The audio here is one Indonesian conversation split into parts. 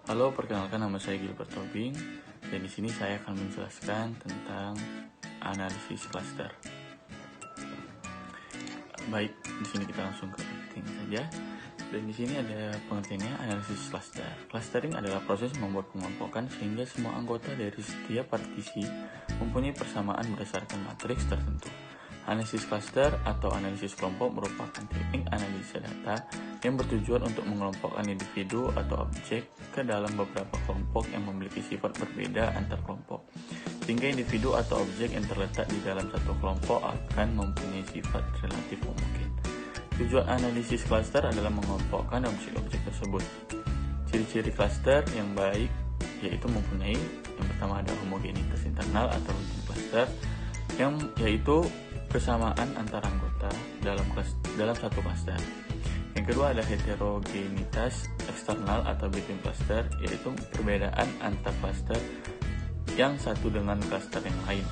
Halo, perkenalkan nama saya Gilbert Tobing dan di sini saya akan menjelaskan tentang analisis klaster. Baik, di sini kita langsung ke penting saja. Dan di sini ada pengertiannya analisis klaster. Clustering adalah proses membuat pengelompokan sehingga semua anggota dari setiap partisi mempunyai persamaan berdasarkan matriks tertentu. Analisis klaster atau analisis kelompok merupakan teknik analisa data yang bertujuan untuk mengelompokkan individu atau objek ke dalam beberapa kelompok yang memiliki sifat berbeda antar kelompok, sehingga individu atau objek yang terletak di dalam satu kelompok akan mempunyai sifat relatif homogen. Tujuan analisis klaster adalah mengelompokkan objek-objek tersebut. Ciri-ciri klaster yang baik yaitu mempunyai, yang pertama ada homogenitas internal atau routine cluster, yang yaitu kesamaan antar anggota dalam satu klaster. Yang kedua ada heterogenitas eksternal atau between cluster, yaitu perbedaan antar klaster yang satu dengan klaster yang lain.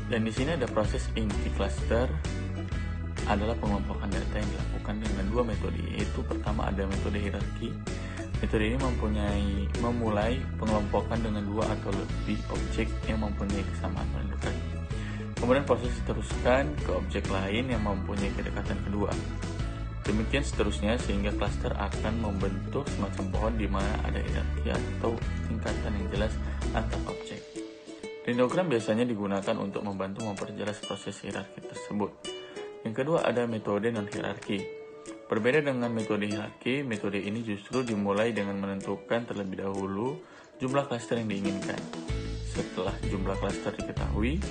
Dan di sini ada proses inti cluster, adalah pengelompokan data yang dilakukan dengan dua metode, yaitu pertama ada metode hierarki. Metode ini memulai pengelompokan dengan dua atau lebih objek yang mempunyai kesamaan pendudukan. Kemudian proses diteruskan ke objek lain yang mempunyai kedekatan kedua. Demikian seterusnya sehingga klaster akan membentuk semacam pohon di mana ada hierarki atau tingkatan yang jelas antar objek. Dendrogram biasanya digunakan untuk membantu memperjelas proses hierarki tersebut. Yang kedua ada metode non-hierarki. Berbeda dengan metode hierarki, metode ini justru dimulai dengan menentukan terlebih dahulu jumlah klaster yang diinginkan. Setelah jumlah klaster diketahui,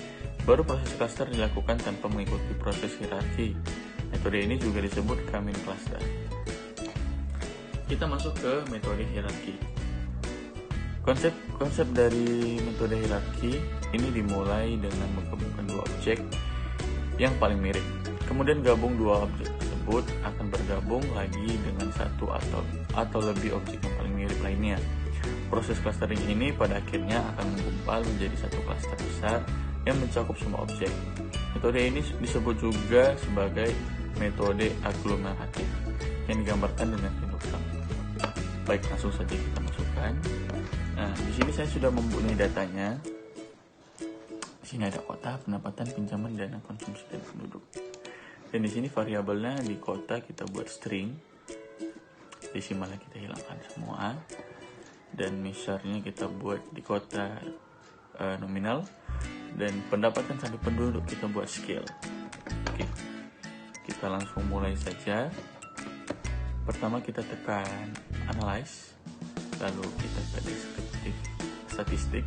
baru proses klaster dilakukan tanpa mengikuti proses hierarki. Metode ini juga disebut Kamin cluster. Kita masuk ke metode hierarki. Konsep dari metode hierarki ini dimulai dengan menggabungkan dua objek yang paling mirip. Kemudian gabung dua objek tersebut akan bergabung lagi dengan satu atau lebih objek yang paling mirip lainnya. Proses clustering ini pada akhirnya akan menggumpal menjadi satu klaster besar yang mencakup semua objek. Metode ini disebut juga sebagai metode aglomeratif yang digambarkan dengan histogram. Baik, langsung saja kita masukkan. Nah, di sini saya sudah mempunyai datanya. Di sini ada kota, pendapatan, pinjaman, dana konsumsi dan penduduk. Dan di sini variabelnya di kota kita buat string, desimalnya kita hilangkan semua, dan measure-nya kita buat di kota nominal, dan pendapatan sampai penduduk kita buat scale. Oke, kita langsung mulai saja. Pertama kita tekan analyze, lalu kita ke descriptive statistik,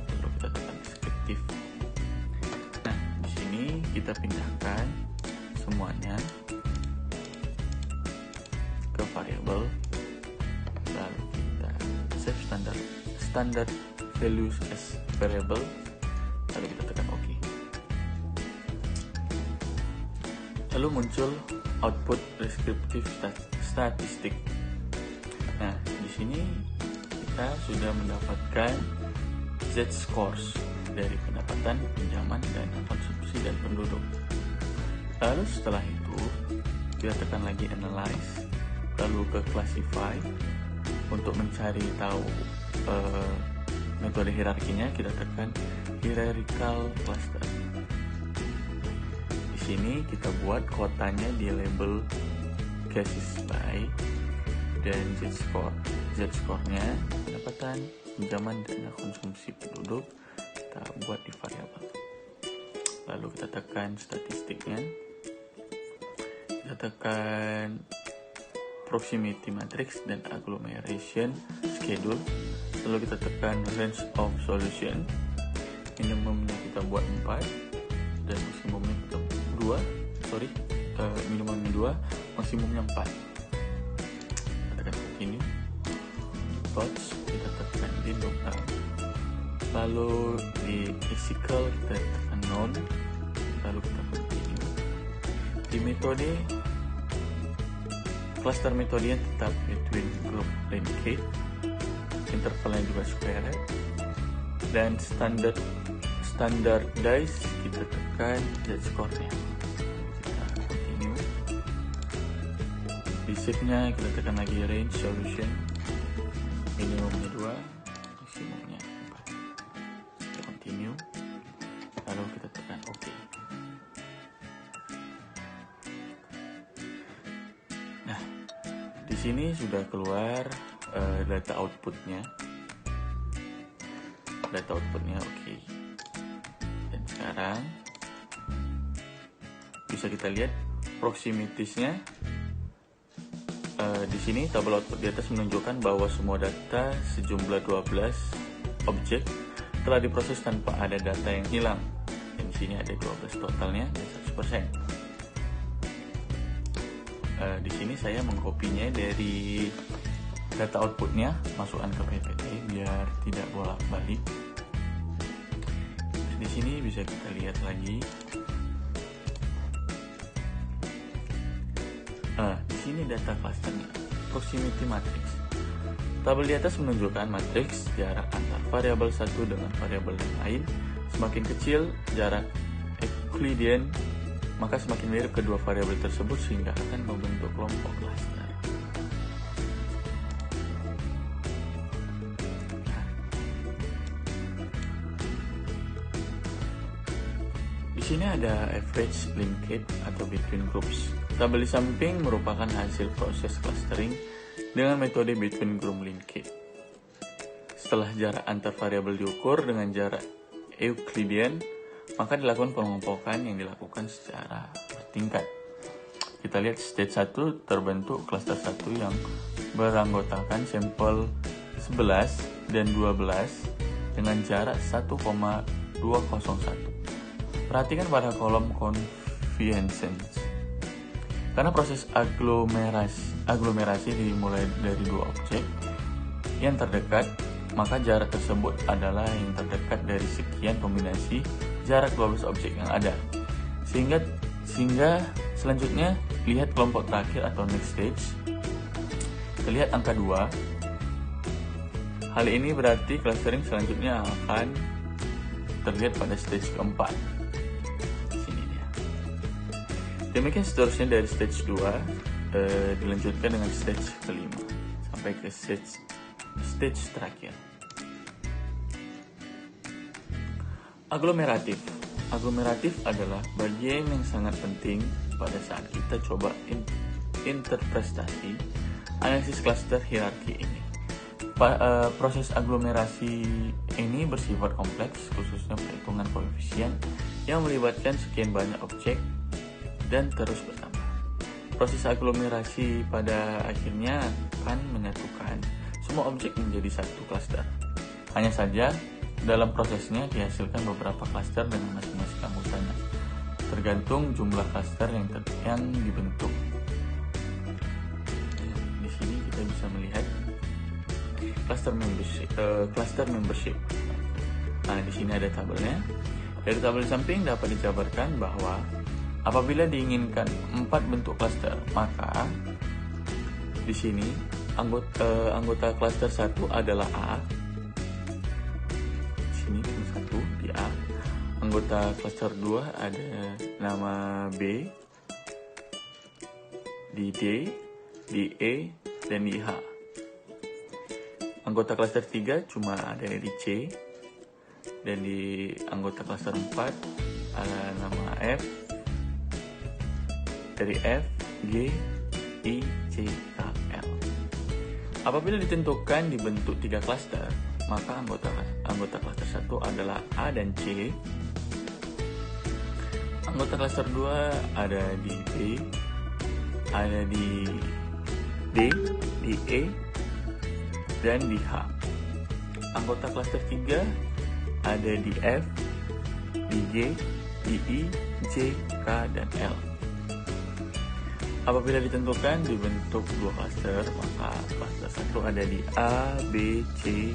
lalu kita tekan descriptive. Nah, di sini kita pindahkan semuanya ke variabel, lalu kita save standard values as variable, lalu kita tekan OK. Lalu muncul output descriptive statistik. Nah, di sini kita sudah mendapatkan Z-scores dari pendapatan, pinjaman, dana konsumsi, dan penduduk. Lalu setelah itu kita tekan lagi analyze, lalu ke classify. Untuk mencari tahu metode hierarkinya kita tekan hierarchical cluster. Di sini kita buat kotanya di label cases by, dan Z-score-nya pendapatan, pinjaman, dana konsumsi, penduduk kita buat di variabel. Lalu kita tekan statistiknya, kita tekan proximity matrix dan agglomeration schedule, lalu kita tekan range of solution. Minimumnya kita buat 4 dan maksimumnya kita 2, minimumnya 2, maksimumnya 4. Kita tekan continue, plots, kita tekan dendrogram, lalu di lexical kita tekan none, lalu kita continue. Di metode cluster metodenya tetap between group predicate, intervalnya juga square, dan standardize kita tekan Z-score-nya. Kita continue. Di shift-nya kita tekan lagi range solution, minimumnya 2, maksimumnya 4. Kita continue, lalu kita tekan OK. Nah, di sini sudah keluar data outputnya. Oke. Dan sekarang bisa kita lihat proximities-nya. Di sini tabel output di atas menunjukkan bahwa semua data sejumlah 12 objek telah diproses tanpa ada data yang hilang. Dan di sini ada 12 totalnya dan 100%. Di sini saya mengkopinya dari data outputnya, masukkan ke PPT biar tidak bolak-balik. Di sini bisa kita lihat lagi. Di sini data clusternya, proximity matrix. Tabel di atas menunjukkan matriks jarak antar variabel satu dengan variabel yang lain. Semakin kecil jarak Euclidean, maka semakin mirip kedua variabel tersebut sehingga akan membentuk kelompok cluster. Di sini ada average linkage atau between groups. Tabel di samping merupakan hasil proses clustering dengan metode between group linkage. Setelah jarak antar variabel diukur dengan jarak Euclidean, maka dilakukan pengelompokan yang dilakukan secara bertingkat. Kita lihat stage 1 terbentuk cluster 1 yang beranggotakan sampel 11 dan 12 dengan jarak 1,201. Perhatikan pada kolom convergence. Karena proses aglomerasi dimulai dari dua objek yang terdekat, maka jarak tersebut adalah yang terdekat dari sekian kombinasi jarak 12 objek yang ada. Sehingga selanjutnya lihat kelompok terakhir atau next stage. Terlihat angka 2. Hal ini berarti clustering selanjutnya akan terlihat pada stage keempat. Demikian seterusnya dari stage 2 dilanjutkan dengan stage kelima sampai ke stage terakhir. Aglomeratif adalah bagian yang sangat penting pada saat kita coba interpretasi analisis cluster hierarki ini. Proses aglomerasi ini bersifat kompleks, khususnya perhitungan koefisien yang melibatkan sekian banyak objek dan terus bertambah. Proses aglomerasi pada akhirnya akan menyatukan semua objek menjadi satu cluster. Hanya saja dalam prosesnya dihasilkan beberapa cluster dengan masing-masing anggotanya, tergantung jumlah cluster yang dibentuk. Di sini kita bisa melihat cluster membership. Nah, di sini ada tabelnya. Dari tabel di samping dapat dijabarkan bahwa apabila diinginkan 4 bentuk cluster, maka di sini anggota cluster 1 adalah A. Di sini cuma 1 di A. Anggota cluster 2 ada nama B, di D, di E, dan di H. Anggota cluster 3 cuma ada di C, dan di anggota cluster 4 ada nama F, dari F, G, I, C, K, L. Apabila ditentukan dibentuk 3 cluster, maka anggota cluster 1 adalah A dan C. Anggota cluster 2 ada di B, ada di D, di E, dan di H. Anggota cluster 3 ada di F, di G, di I, C, K, dan L. Apabila ditentukan dibentuk 2 cluster, maka cluster 1 ada di A, B, C,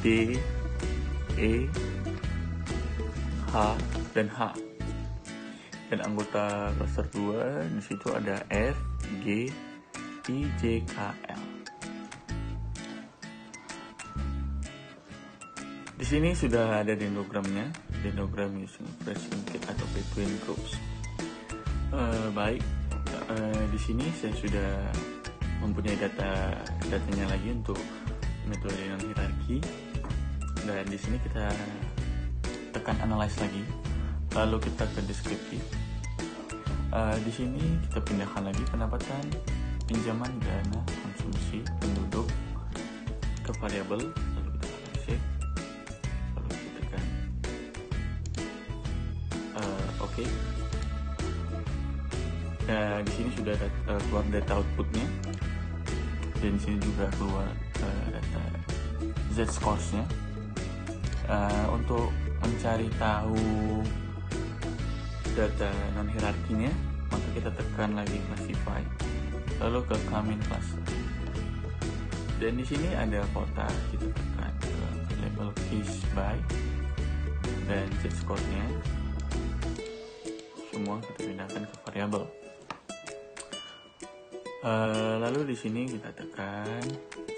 D, E, H, dan H. Dan anggota cluster 2 di situ ada F, G, I, J, K, L. Di sini sudah ada dendrogramnya, dendrogram using fresh linkage atau between groups. Baik. Di sini saya sudah mempunyai datanya lagi untuk metode non hierarki. Dan di sini kita tekan analyze lagi, lalu kita ke deskriptif. Di sini kita pindahkan lagi pendapatan, pinjaman, dana, konsumsi, penduduk ke variabel, lalu kita tekan save, lalu kita tekan oke. Di sini sudah keluar data outputnya, dan di sini juga keluar data z-scores-nya. Untuk mencari tahu data non hierarkinya, maka kita tekan lagi classify, lalu ke common cluster. Dan di sini ada kota, kita tekan ke label case by dan z-score-nya. Semua kita pindahkan ke variabel. Lalu di sini kita tekan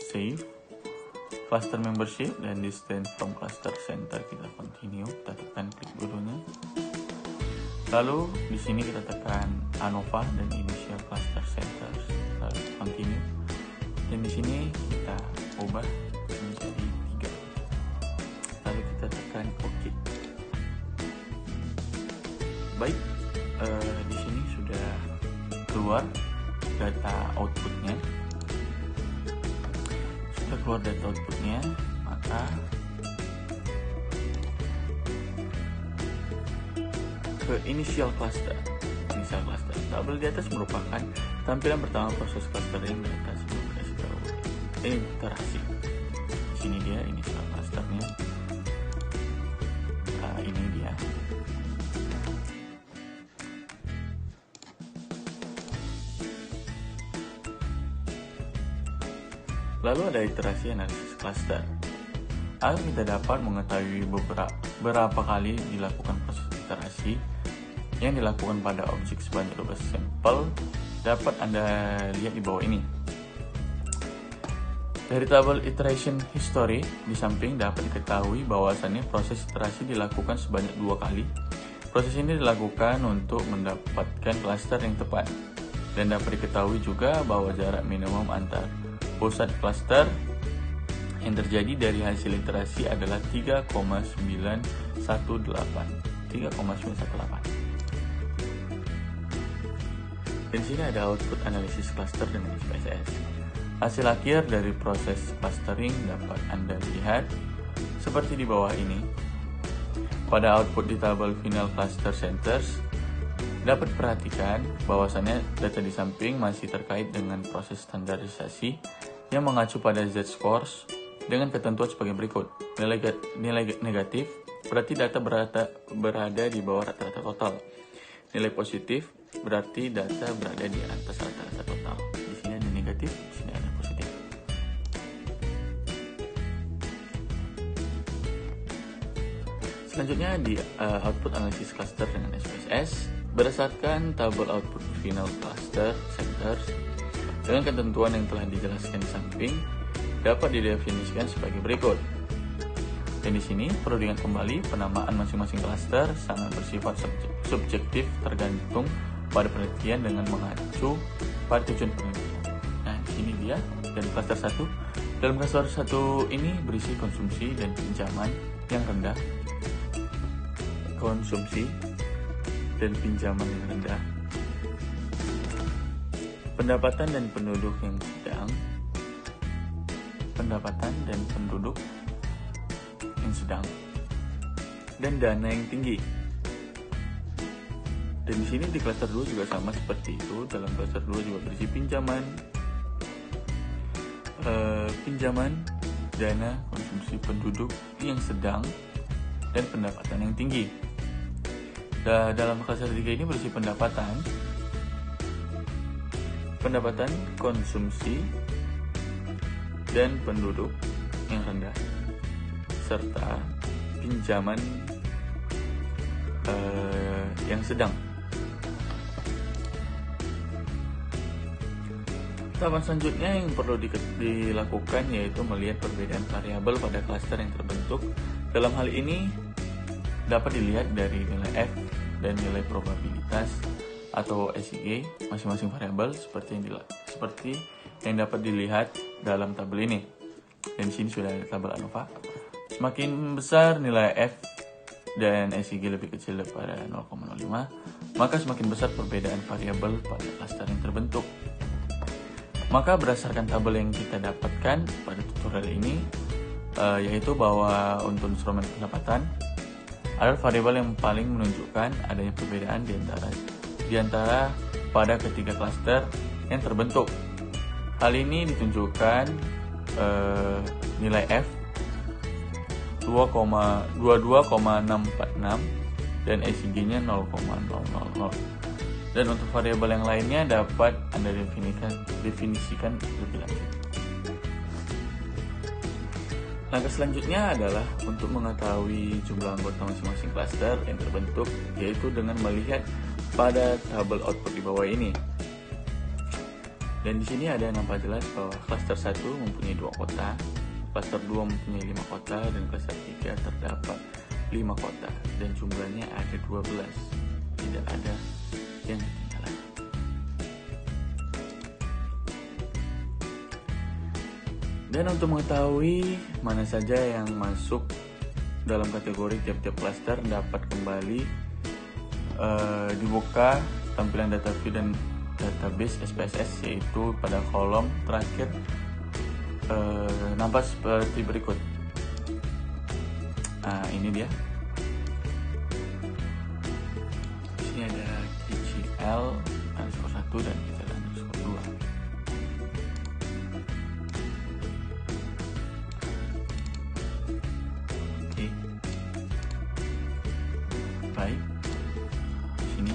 save, cluster membership dan distance from cluster center kita continue, kita tekan klik dulunya. Lalu di sini kita tekan ANOVA dan initial cluster center, lalu continue. Dan di sini kita ubah menjadi 3. Lalu kita tekan OK. Baik, di sini sudah keluar data outputnya. Sudah keluar data outputnya, maka ke initial cluster. Tabel di atas merupakan tampilan pertama proses clustering data sebelum dikasih tahu iterasi. Di sini dia initial clusternya. Ini dia. Lalu ada iterasi analisis cluster. Agar kita dapat mengetahui berapa kali dilakukan proses iterasi yang dilakukan pada objek sebanyak 12 sampel, dapat Anda lihat di bawah ini. Dari tabel iteration history di samping dapat diketahui bahwasannya proses iterasi dilakukan sebanyak 2 kali. Proses ini dilakukan untuk mendapatkan cluster yang tepat, dan dapat diketahui juga bahwa jarak minimum antar pusat cluster yang terjadi dari hasil iterasi adalah 3,918. Dan sini ada output analisis cluster dengan SPSS. Hasil akhir dari proses clustering dapat Anda lihat seperti di bawah ini. Pada output di tabel final cluster centers, dapat perhatikan bahwasannya data di samping masih terkait dengan proses standarisasi yang mengacu pada z-scores dengan ketentuan sebagai berikut. Nilai negatif berarti data berada di bawah rata-rata total. Nilai positif berarti data berada di atas rata-rata total. Di sini ada negatif, di sini ada positif. Selanjutnya di output analisis cluster dengan SPSS, berdasarkan tabel output final cluster centers dengan ketentuan yang telah dijelaskan di samping, dapat didefinisikan sebagai berikut. Dan di sini perlu diingat kembali, penamaan masing-masing cluster sangat bersifat subjektif tergantung pada penelitian dengan mengacu pada tujuan penelitian. Nah, di sini dia dari cluster 1. Dalam cluster 1 ini berisi konsumsi dan pinjaman yang rendah. Konsumsi dan pinjaman yang rendah. Pendapatan dan penduduk yang sedang. Pendapatan dan penduduk yang sedang, dan dana yang tinggi. Dan di sini di cluster 2 juga sama seperti itu. Dalam cluster 2 juga berisi pinjaman, dana, konsumsi, penduduk yang sedang, dan pendapatan yang tinggi. Dalam cluster 3 ini berisi pendapatan, konsumsi, dan penduduk yang rendah, serta pinjaman yang sedang. Tahapan selanjutnya yang perlu dilakukan yaitu melihat perbedaan variabel pada klaster yang terbentuk. Dalam hal ini dapat dilihat dari nilai F dan nilai probabilitas atau SIG masing-masing variabel seperti yang dapat dilihat dalam tabel ini. Dan di sini sudah ada tabel ANOVA. Semakin besar nilai F dan SIG lebih kecil daripada 0,05, maka semakin besar perbedaan variabel pada klaster yang terbentuk. Maka berdasarkan tabel yang kita dapatkan pada tutorial ini, yaitu bahwa untuk instrumen pendapatan adalah variabel yang paling menunjukkan adanya perbedaan di antara pada ketiga klaster yang terbentuk. Hal ini ditunjukkan nilai F 22,646 dan SIG-nya 0,000. Dan untuk variabel yang lainnya dapat Anda definisikan lebih lanjut. Langkah selanjutnya adalah untuk mengetahui jumlah anggota masing-masing klaster yang terbentuk, yaitu dengan melihat pada tabel output di bawah ini. Dan di sini ada nampak jelas bahwa klaster 1 mempunyai 2 kota, klaster 2 mempunyai 5 kota, dan klaster 3 terdapat 5 kota, dan jumlahnya ada 12. Tidak ada yang ketinggalan. Dan untuk mengetahui mana saja yang masuk dalam kategori tiap-tiap klaster, dapat kembali dibuka tampilan data view dan database SPSS, yaitu pada kolom terakhir nampak seperti berikut. Nah, ini dia. Di sini ada KCL underscore 1 dan KCL underscore 2. Oke. Baik. Di sini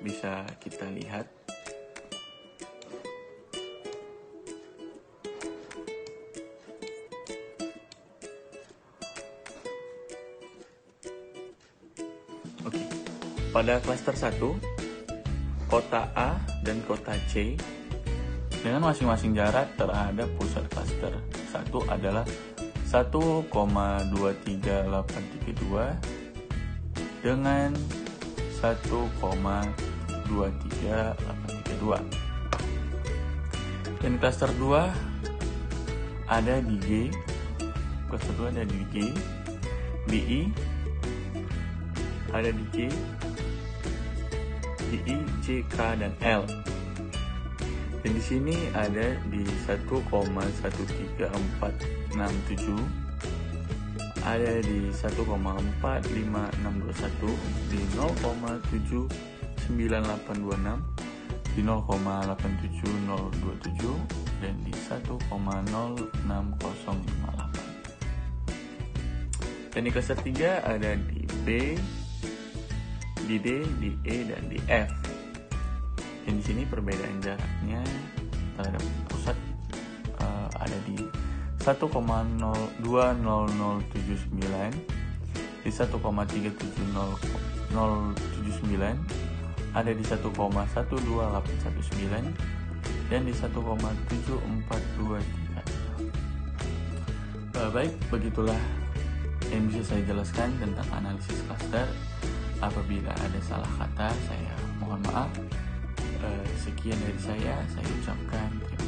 bisa kita lihat pada klaster 1, kota A dan kota C dengan masing-masing jarak terhadap pusat klaster 1 adalah 1,23832 dengan 1,23832. Dan klaster 2 ada di G, klaster 2 ada di G, di I ada di J, di I, J, K, dan L. Dan di sini ada di 1,13467, ada di 1,45621, di 0,79826, di 0,87027, dan di 1,06058. Dan di klaster 3 ada di B, di D, di E, dan di F. Dan di sini perbedaan jaraknya terhadap pusat ada di 1,20079, di 1,37079, ada di 1,12819, dan di 1,74233. Baik, begitulah yang bisa saya jelaskan tentang analisis klaster. Apabila ada salah kata, saya mohon maaf. Sekian dari saya ucapkan terima kasih.